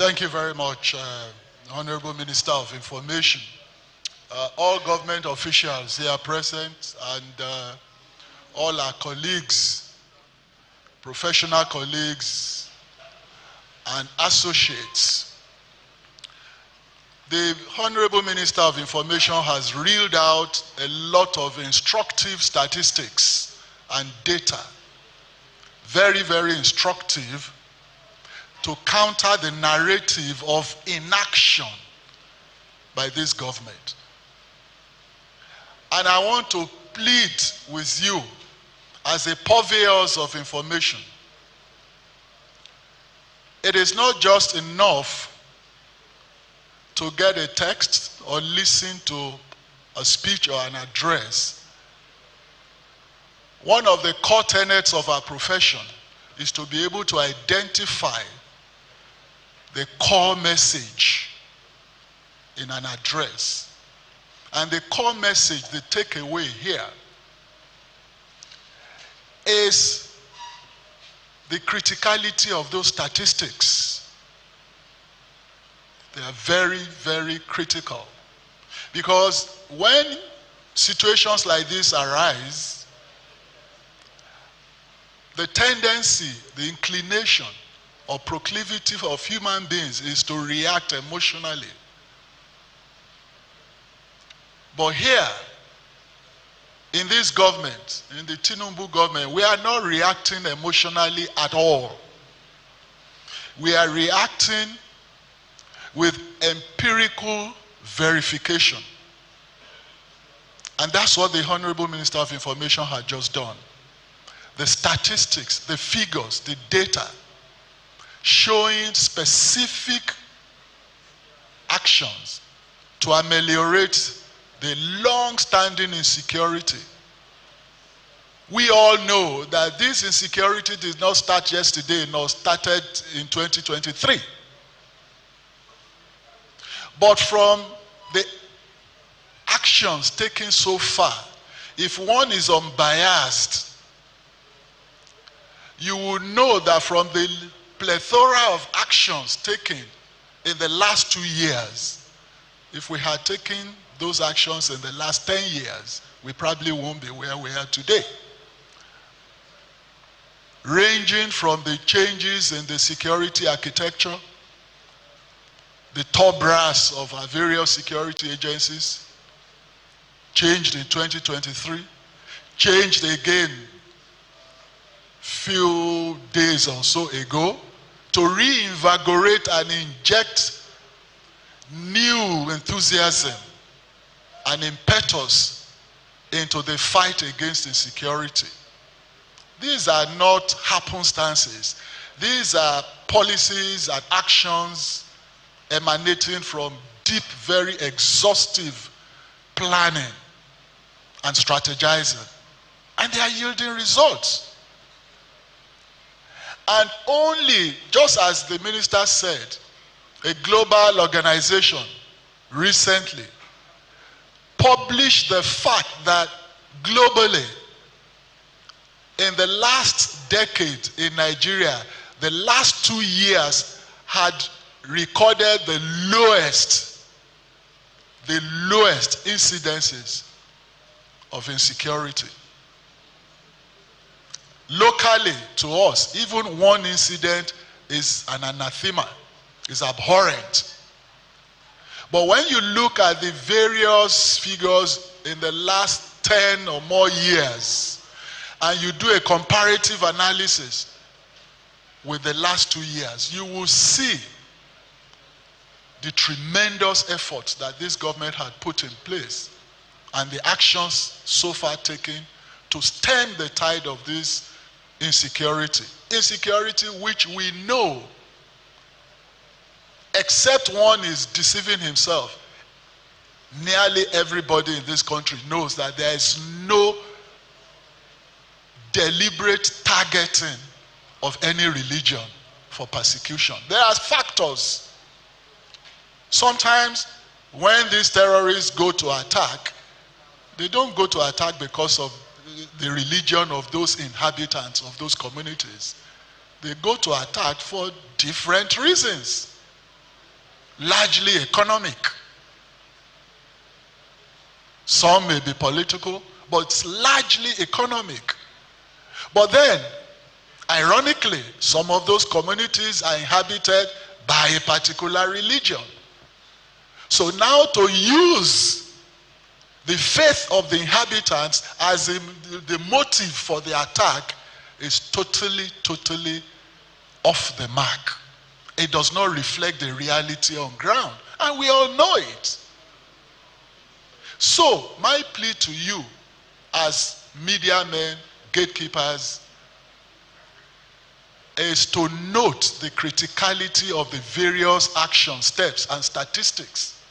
Thank you very much, Honorable Minister of Information. All government officials here present and all our colleagues, professional colleagues and associates. The Honorable Minister of Information has reeled out a lot of instructive statistics and data, very, very instructive, to counter the narrative of inaction by this government. And I want to plead with you as a purveyors of information. It is not just enough to get a text or listen to a speech or an address. One of the core tenets of our profession is to be able to identify the core message in an address. And the core message, the takeaway here, is the criticality of those statistics. They are very, very critical. Because when situations like this arise, the tendency, the inclination, or proclivity of human beings is to react emotionally. But here, in this government, in the Tinubu government, we are not reacting emotionally at all. We are reacting with empirical verification. And that's what the Honorable Minister of Information had just done. The statistics, the figures, the data, showing specific actions to ameliorate the long-standing insecurity. We all know that this insecurity did not start yesterday, nor started in 2023. But from the actions taken so far, if one is unbiased, you will know that from the plethora of actions taken in the last 2 years, if we had taken those actions in the last 10 years, we probably won't be where we are today. Ranging from the changes in the security architecture, the top brass of our various security agencies, changed in 2023, changed again few days or so ago, to reinvigorate and inject new enthusiasm and impetus into the fight against insecurity. These are not happenstances. These are policies and actions emanating from deep, very exhaustive planning and strategizing. And they are yielding results. And only, just as the minister said, a global organization recently published the fact that globally, in the last decade in Nigeria, the last 2 years had recorded the lowest incidences of insecurity. Locally, to us, even one incident is an anathema, is abhorrent. But when you look at the various figures in the last 10 or more years, and you do a comparative analysis with the last 2 years, you will see the tremendous efforts that this government had put in place and the actions so far taken to stem the tide of this insecurity. Insecurity which we know, except one is deceiving himself, nearly everybody in this country knows that there is no deliberate targeting of any religion for persecution. There are factors. Sometimes when these terrorists go to attack, they don't go to attack because of the religion of those inhabitants of those communities. They go to attack for different reasons. largely economic. Some may be political, but it's largely economic. But then, ironically, some of those communities are inhabited by a particular religion. So now to use the faith of the inhabitants as the motive for the attack is totally off the mark. It does not reflect the reality on ground. And we all know it. So, my plea to you as media men, gatekeepers, is to note the criticality of the various action steps and statistics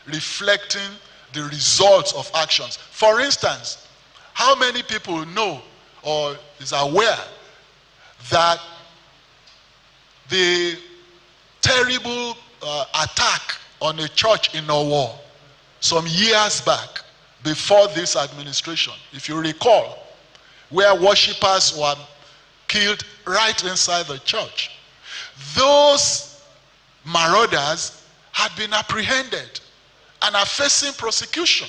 reflecting the results of actions. For instance, how many people know or is aware that the terrible attack on a church in Owo some years back, before this administration, if you recall, where worshippers were killed right inside the church, those marauders had been apprehended and are facing prosecution.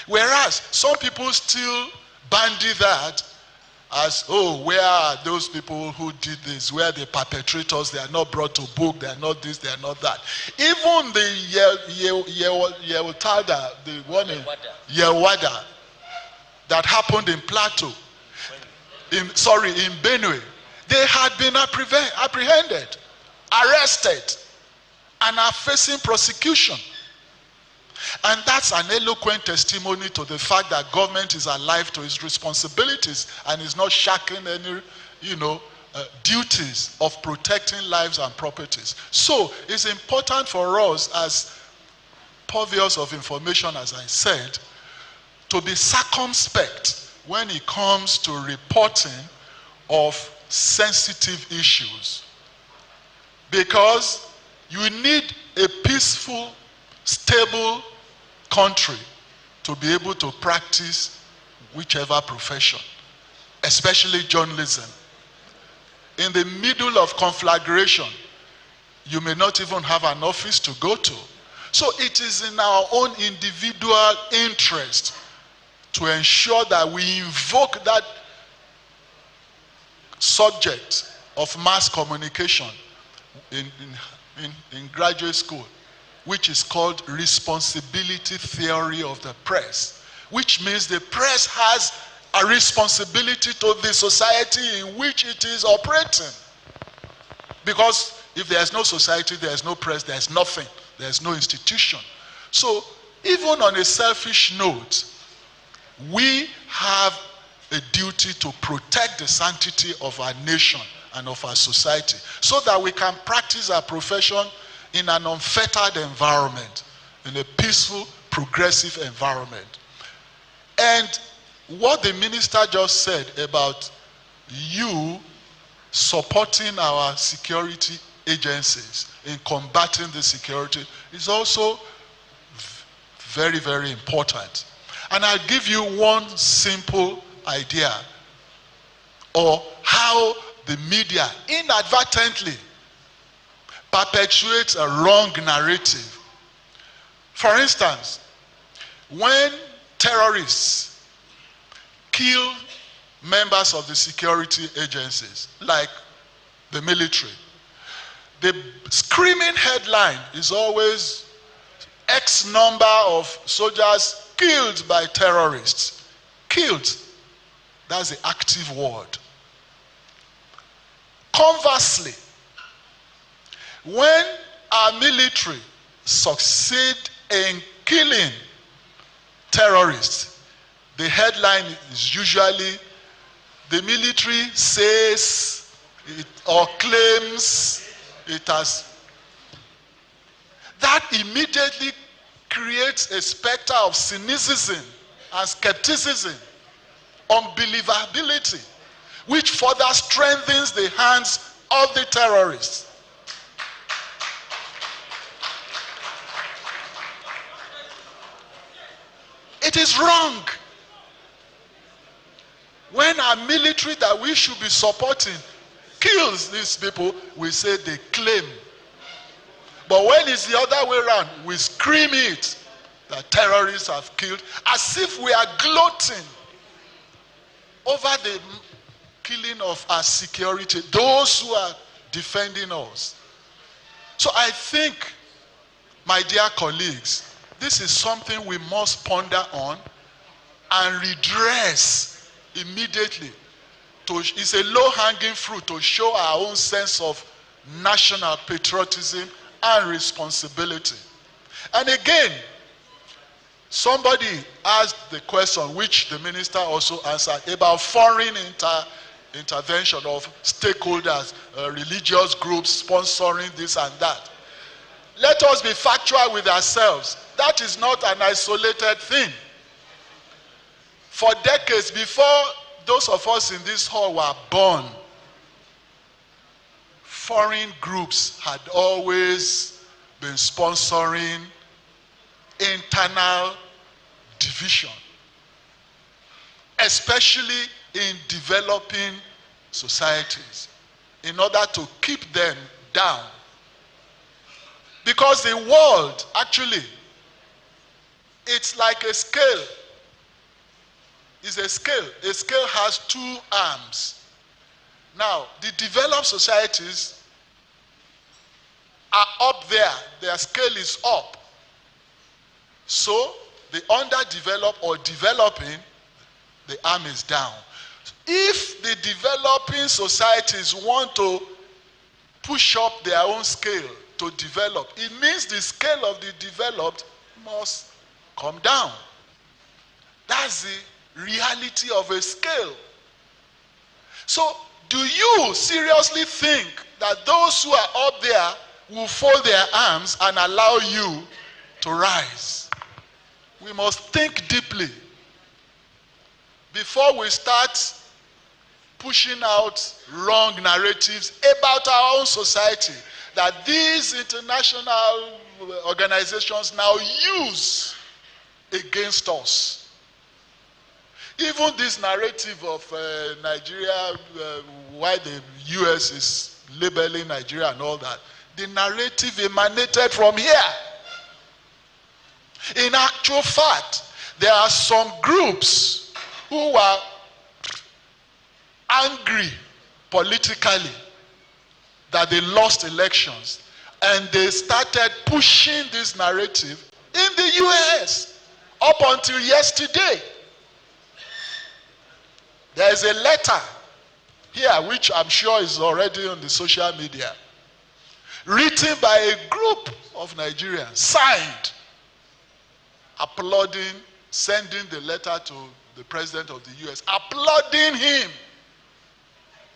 Whereas some people still bandy that as, oh, where are those people who did this? Where are the perpetrators? They are not brought to book. They are not this. They are not that. Even the Yewtada, the one in Yewada, that happened in Plateau, in Benue, they had been apprehended, arrested, and are facing prosecution. And that's an eloquent testimony to the fact that government is alive to its responsibilities and is not shirking any, duties of protecting lives and properties. So it's important for us as purveyors of information, as I said, to be circumspect when it comes to reporting of sensitive issues. Because you need a peaceful, stable country to be able to practice whichever profession, especially journalism. In the middle of conflagration, you may not even have an office to go to. So it is in our own individual interest to ensure that we invoke that subject of mass communication in graduate school, which is called responsibility theory of the press, which means the press has a responsibility to the society in which it is operating. Because if there's no society, there's no press, there's nothing, there's no institution. So even on a selfish note, we have a duty to protect the sanctity of our nation and of our society so that we can practice our profession in an unfettered environment, in a peaceful, progressive environment. And what the minister just said about you supporting our security agencies in combating the security is also very, very important. And I'll give you one simple idea of how the media inadvertently perpetuates a wrong narrative. For instance, when terrorists kill members of the security agencies, like the military, the screaming headline is always X number of soldiers killed by terrorists. Killed, that's the active word. Conversely, when our military succeed in killing terrorists, the headline is usually the military says it or claims it has. That immediately creates a specter of cynicism and skepticism, unbelievability, which further strengthens the hands of the terrorists. It is wrong when our military that we should be supporting kills these people. We say they claim. But when it's the other way around, we scream it that terrorists have killed, as if we are gloating over the killing of our security, those who are defending us. So I think, my dear colleagues, this is something we must ponder on and redress immediately. It's a low-hanging fruit to show our own sense of national patriotism and responsibility. And again, somebody asked the question, which the minister also answered, about foreign intervention of stakeholders, religious groups sponsoring this and that. Let us be factual with ourselves. That is not an isolated thing. For decades, before those of us in this hall were born, foreign groups had always been sponsoring internal division, especially in developing societies, in order to keep them down. Because the world, actually, it's like a scale. It's a scale. A scale has two arms. Now, the developed societies are up there. Their scale is up. So, the underdeveloped or developing, the arm is down. If the developing societies want to push up their own scale to develop, it means the scale of the developed must come down. That's the reality of a scale. So, do you seriously think that those who are up there will fold their arms and allow you to rise? We must think deeply before we start pushing out wrong narratives about our own society that these international organizations now use against us. Even this narrative of Nigeria, why the US is labeling Nigeria and all that, the narrative emanated from here. In actual fact, there are some groups who are angry politically that they lost elections, and they started pushing this narrative in the US up until yesterday. There is a letter here, which I'm sure is already on the social media, written by a group of Nigerians, signed, applauding, sending the letter to the president of the US, applauding him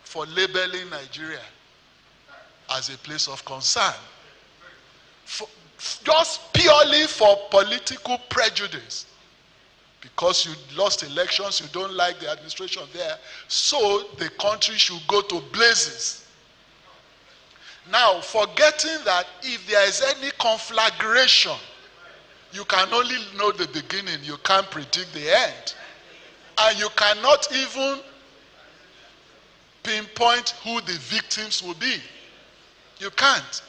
for labeling Nigeria as a place of concern. Just purely for political prejudice. Because you lost elections, you don't like the administration there, so the country should go to blazes. Now, forgetting that if there is any conflagration, you can only know the beginning, you can't predict the end. And you cannot even pinpoint who the victims will be. You can't.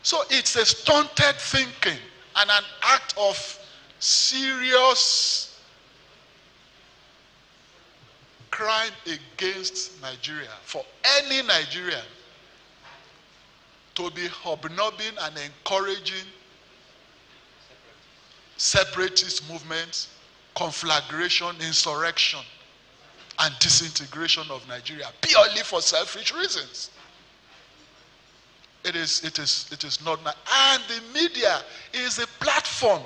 So it's a stunted thinking and an act of serious crime against Nigeria for any Nigerian to be hobnobbing and encouraging separatist movements, conflagration, insurrection, and disintegration of Nigeria purely for selfish reasons. It is not. And the media is a platform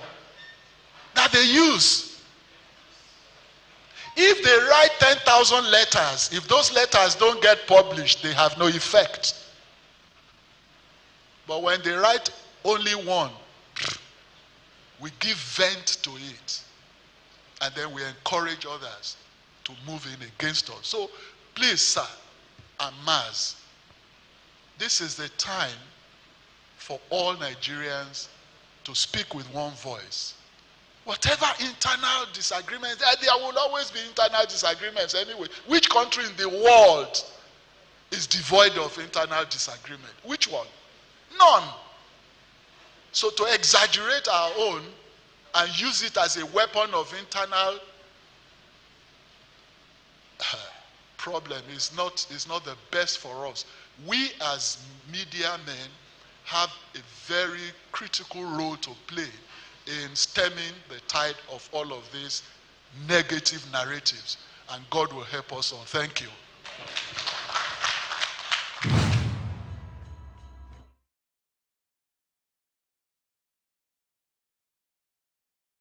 that they use. If they write 10,000 letters, if those letters don't get published, they have no effect. But when they write only one, we give vent to it. And then we encourage others to move in against us. So please, sir and Maz, this is the time for all Nigerians to speak with one voice. Whatever internal disagreements, there will always be internal disagreements anyway. Which country in the world is devoid of internal disagreement? Which one? None. So to exaggerate our own and use it as a weapon of internal problem is not the best for us. We as media men have a very critical role to play in stemming the tide of all of these negative narratives, and God will help us all. Thank you.